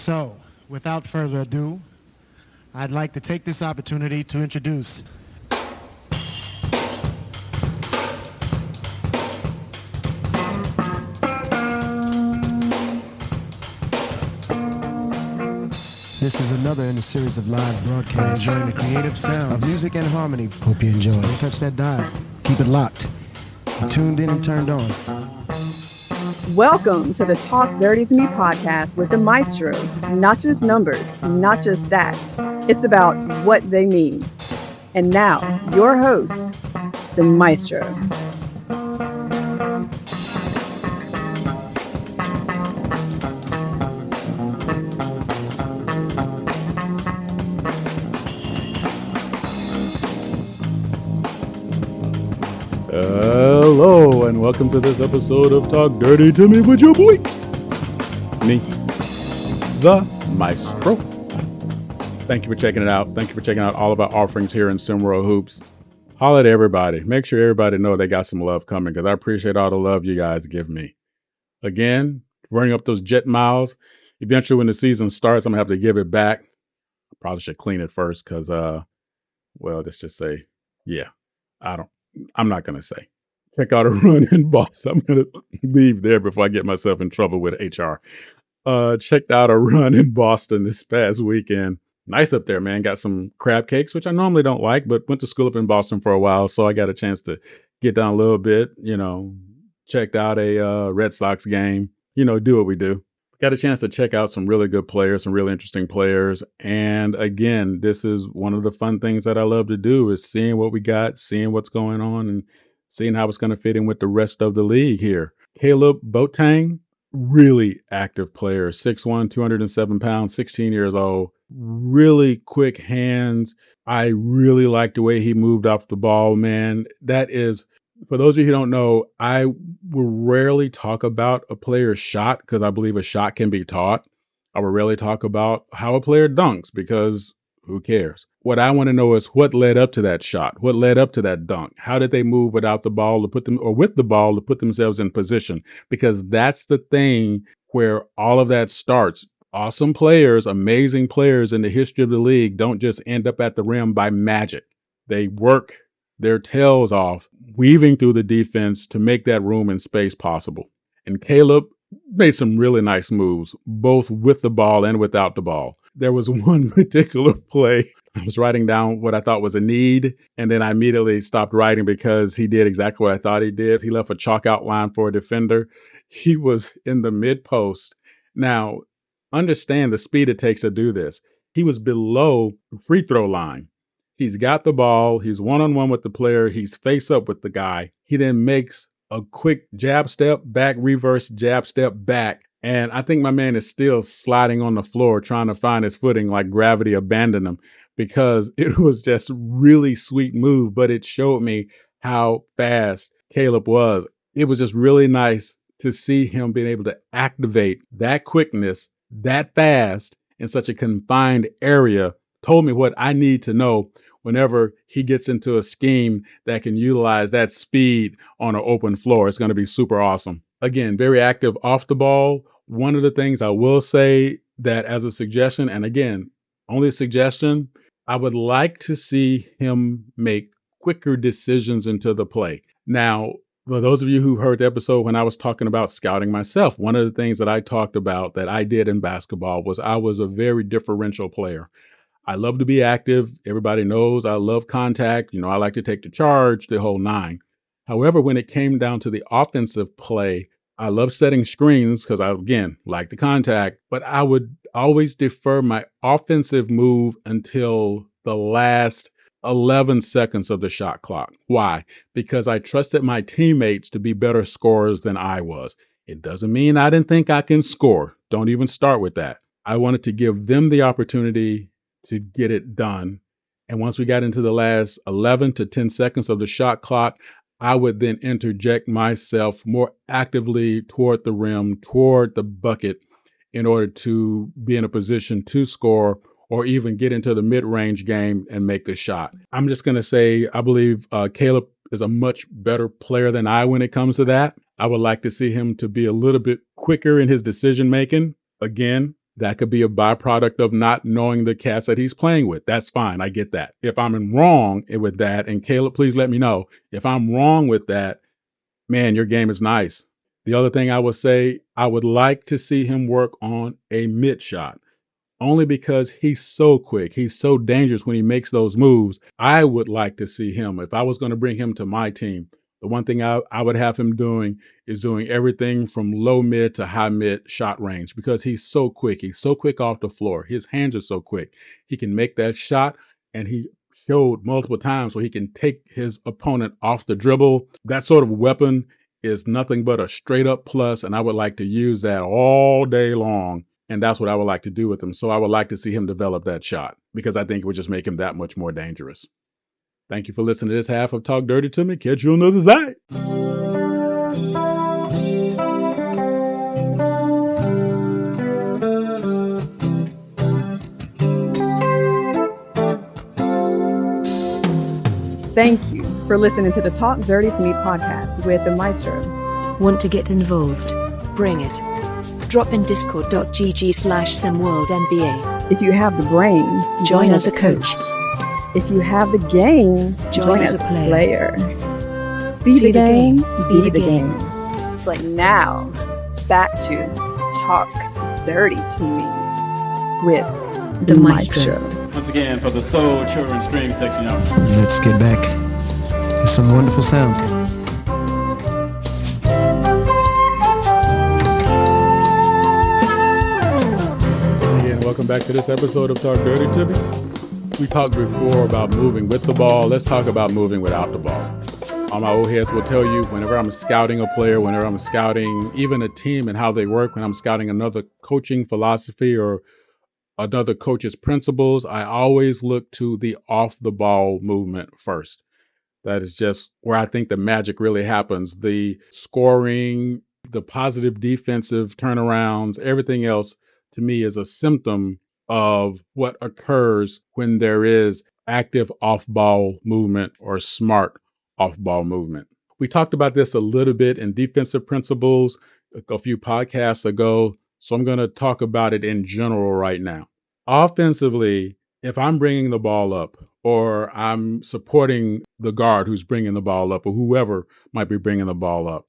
So, without further ado, I'd like to take this opportunity to introduce This is another in a series of live broadcasts enjoying the creative sounds of music and harmony. Hope you enjoy. Don't touch that dial. Keep it locked. Tuned in and turned on. Welcome to the Talk Dirty to Me podcast with the Maestro. Not just numbers, not just stats. It's about what they mean. And now, your host, the Maestro. Hello, and welcome to this episode of Talk Dirty to Me with your boy, me, the Maestro. Thank you for checking it out. Thank you for checking out all of our offerings here in SimWorld Hoops. Holla at everybody. Make sure everybody know they got some love coming because I appreciate all the love you guys give me. Again, running up those jet miles. Eventually, when the season starts, I'm going to have to give it back. I probably should clean it first because, let's just say, I'm not going to say. Check out a run in Boston. I'm going to leave there before I get myself in trouble with HR. Checked out a run in Boston this past weekend. Nice up there, man. Got some crab cakes, which I normally don't like, but went to school up in Boston for a while, so I got a chance to get down a little bit, checked out a Red Sox game, do what we do. Got a chance to check out some really good players, some really interesting players. And again, this is one of the fun things that I love to do is seeing what we got, seeing what's going on, and seeing how it's going to fit in with the rest of the league here. Caleb Boateng, really active player, 6'1", 207 pounds, 16 years old, really quick hands. I really like the way he moved off the ball, man. That is, for those of you who don't know, I will rarely talk about a player's shot because I believe a shot can be taught. I will rarely talk about how a player dunks because who cares? What I want to know is what led up to that shot, what led up to that dunk. How did they move without the ball to put them, or with the ball to put themselves in position? Because that's the thing where all of that starts. Awesome players, amazing players in the history of the league don't just end up at the rim by magic. They work their tails off, weaving through the defense to make that room and space possible. And Caleb made some really nice moves, both with the ball and without the ball. There was one particular play. I was writing down what I thought was a need, and then I immediately stopped writing because he did exactly what I thought he did. He left a chalk outline for a defender. He was in the mid post. Now, understand the speed it takes to do this. He was below the free throw line. He's got the ball. He's one-on-one with the player. He's face up with the guy. He then makes a quick jab step back, reverse jab step back. And I think my man is still sliding on the floor trying to find his footing like gravity abandoned him because it was just really sweet move, but it showed me how fast Caleb was. It was just really nice to see him being able to activate that quickness that fast in such a confined area. Told me what I need to know whenever he gets into a scheme that can utilize that speed on an open floor. It's going to be super awesome. Again, very active off the ball. One of the things I will say that as a suggestion, and again, only a suggestion, I would like to see him make quicker decisions into the play. Now, for those of you who heard the episode when I was talking about scouting myself, one of the things that I talked about that I did in basketball was I was a very differential player. I love to be active. Everybody knows I love contact. I like to take the charge, the whole nine. However, when it came down to the offensive play, I love setting screens because I, again, like the contact, but I would always defer my offensive move until the last 11 seconds of the shot clock. Why? Because I trusted my teammates to be better scorers than I was. It doesn't mean I didn't think I can score. Don't even start with that. I wanted to give them the opportunity to get it done. And once we got into the last 11 to 10 seconds of the shot clock, I would then interject myself more actively toward the rim, toward the bucket, in order to be in a position to score or even get into the mid-range game and make the shot. I'm just going to say I believe Caleb is a much better player than I when it comes to that. I would like to see him to be a little bit quicker in his decision-making. Again, That could be a byproduct of not knowing the cats that he's playing with. That's fine. I get that. If I'm wrong with that, and Caleb, please let me know. If I'm wrong with that, man, your game is nice. The other thing I would say, I would like to see him work on a mid shot. Only because he's so quick. He's so dangerous when he makes those moves. I would like to see him. If I was going to bring him to my team, the one thing I would have him doing is doing everything from low mid to high mid shot range because he's so quick. He's so quick off the floor. His hands are so quick. He can make that shot, and he showed multiple times where he can take his opponent off the dribble. That sort of weapon is nothing but a straight up plus, and I would like to use that all day long. And that's what I would like to do with him. So I would like to see him develop that shot because I think it would just make him that much more dangerous. Thank you for listening to this half of Talk Dirty to Me. Catch you on the other side. Thank you for listening to the Talk Dirty to Me podcast with the Maestro. Want to get involved? Bring it. Drop in discord.gg/SimWorldNBA. If you have the brain, Join as a coach. If you have the game, Join as a player. See the game, be be the the game. But now, back to Talk Dirty to Me with The Maestro. Once again, for the Soul Children String section, y'all. Let's get back to some wonderful sounds. Welcome back to this episode of Talk Dirty to Me. We talked before about moving with the ball. Let's talk about moving without the ball. All my old heads will tell you whenever I'm scouting a player, whenever I'm scouting even a team and how they work, when I'm scouting another coaching philosophy or another coach's principles, I always look to the off the ball movement first. That is just where I think the magic really happens. The scoring, the positive defensive turnarounds, everything else to me is a symptom of what occurs when there is active off-ball movement or smart off-ball movement. We talked about this a little bit in defensive principles a few podcasts ago, so I'm going to talk about it in general right now. Offensively, if I'm bringing the ball up or I'm supporting the guard who's bringing the ball up or whoever might be bringing the ball up,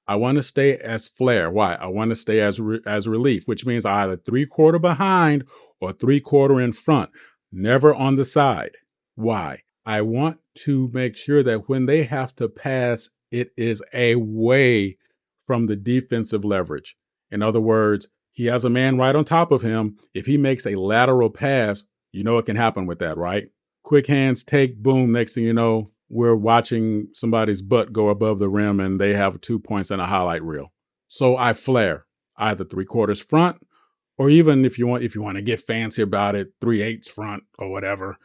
I want to stay as flare. Why? I want to stay as relief, which means either 3/4 behind or 3/4 in front, never on the side. Why? I want to make sure that when they have to pass, it is away from the defensive leverage. In other words, he has a man right on top of him. If he makes a lateral pass, you know what can happen with that, right? Quick hands, take, boom. Next thing you know, we're watching somebody's butt go above the rim and they have 2 points and a highlight reel. So I flare either 3/4 front, or even if you want to get fancy about it, 3/8 front or whatever,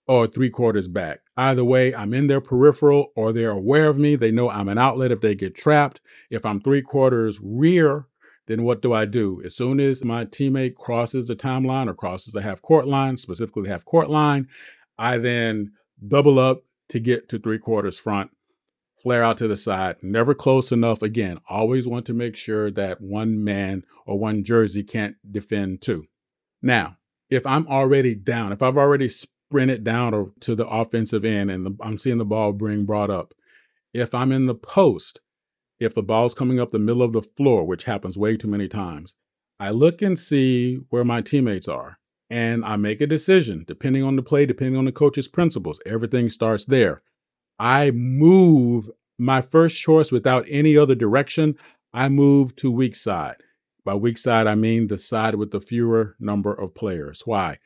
or 3/4 back. Either way, I'm in their peripheral or they're aware of me. They know I'm an outlet if they get trapped. If I'm 3/4 rear, then what do I do? As soon as my teammate crosses the timeline or crosses the half court line, specifically the half court line, I then double up to get to 3/4 front, flare out to the side, never close enough. Again, always want to make sure that one man or one jersey can't defend two. Now, if I'm already down, if I've already sprinted down to the offensive end and I'm seeing the ball being brought up, if I'm in the post, if the ball's coming up the middle of the floor, which happens way too many times, I look and see where my teammates are. And I make a decision, depending on the play, depending on the coach's principles. Everything starts there. I move my first choice without any other direction. I move to weak side. By weak side, I mean the side with the fewer number of players. Why?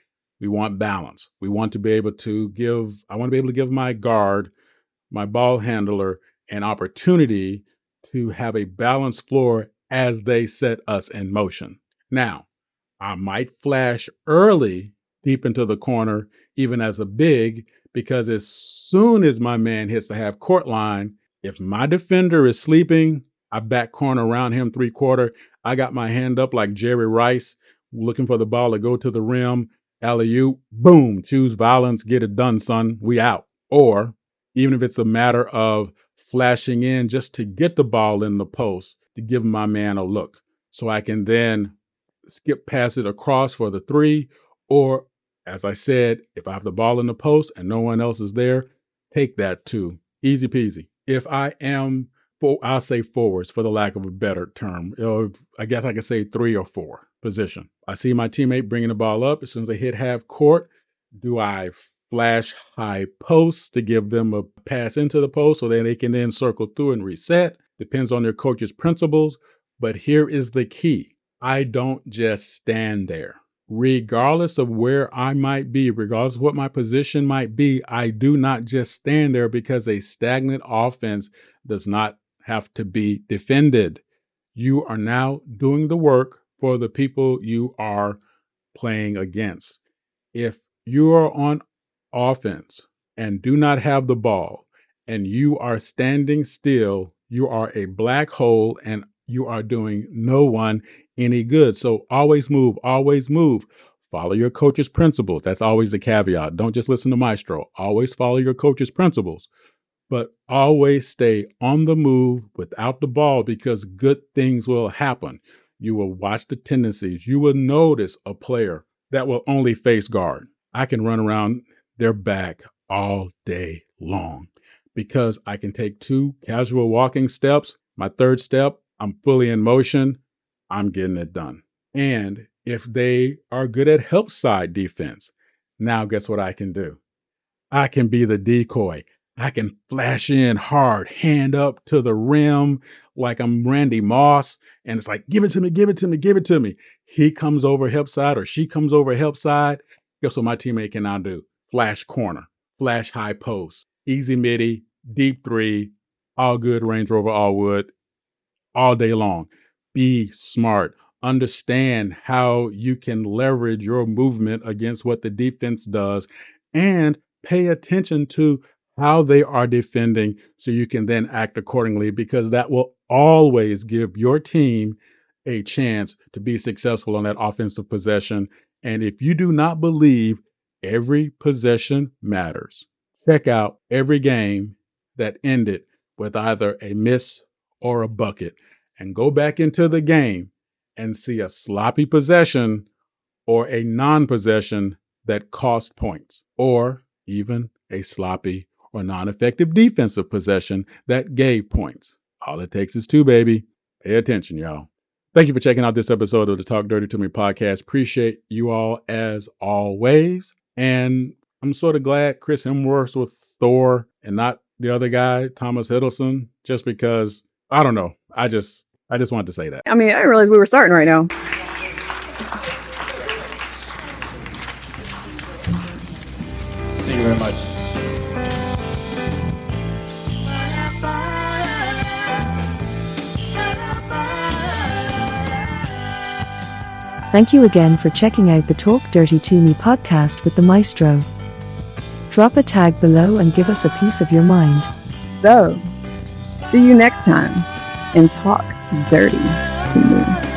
We want balance. I want to be able to give my guard, my ball handler, an opportunity to have a balanced floor as they set us in motion. Now, I might flash early deep into the corner, even as a big, because as soon as my man hits the half court line, if my defender is sleeping, I back corner around him 3/4. I got my hand up like Jerry Rice, looking for the ball to go to the rim. Alley-oop, boom, choose violence, get it done, son. We out. Or even if it's a matter of flashing in just to get the ball in the post, to give my man a look so I can then skip past it across for the three, or as I said, if I have the ball in the post and no one else is there, take that too. Easy peasy. If I am, I'll say forwards for the lack of a better term. I guess I could say 3 or 4 position. I see my teammate bringing the ball up. As soon as they hit half court, do I flash high posts to give them a pass into the post so that they can then circle through and reset? Depends on your coach's principles. But here is the key. I don't just stand there. Regardless of where I might be, regardless of what my position might be, I do not just stand there because a stagnant offense does not have to be defended. You are now doing the work for the people you are playing against. If you are on offense and do not have the ball and you are standing still, you are a black hole and you are doing no one any good. So always move, always move. Follow your coach's principles. That's always the caveat. Don't just listen to Maestro. Always follow your coach's principles, but always stay on the move without the ball because good things will happen. You will watch the tendencies. You will notice a player that will only face guard. I can run around their back all day long because I can take 2 casual walking steps. My third step, I'm fully in motion. I'm getting it done. And if they are good at help side defense, now guess what I can do? I can be the decoy. I can flash in hard, hand up to the rim like I'm Randy Moss. And it's like, give it to me, give it to me, give it to me. He comes over help side or she comes over help side. Guess what my teammate can now do? Flash corner, flash high post, easy midi, deep 3, all good Range Rover, all wood, all day long. Be smart. Understand how you can leverage your movement against what the defense does and pay attention to how they are defending so you can then act accordingly because that will always give your team a chance to be successful on that offensive possession. And if you do not believe every possession matters, check out every game that ended with either a miss or a bucket and go back into the game and see a sloppy possession or a non-possession that cost points, or even a sloppy or non-effective defensive possession that gave points. All it takes is 2, baby. Pay attention, y'all. Thank you for checking out this episode of the Talk Dirty to Me podcast. Appreciate you all as always. And I'm sort of glad Chris Hemsworth with Thor and not the other guy, Thomas Hiddleston, just because, I don't know. I just wanted to say that. I mean, I didn't realize we were starting right now. Thank you very much. Thank you again for checking out the Talk Dirty to Me podcast with the Maestro. Drop a tag below and give us a piece of your mind. So, see you next time and talk dirty to me.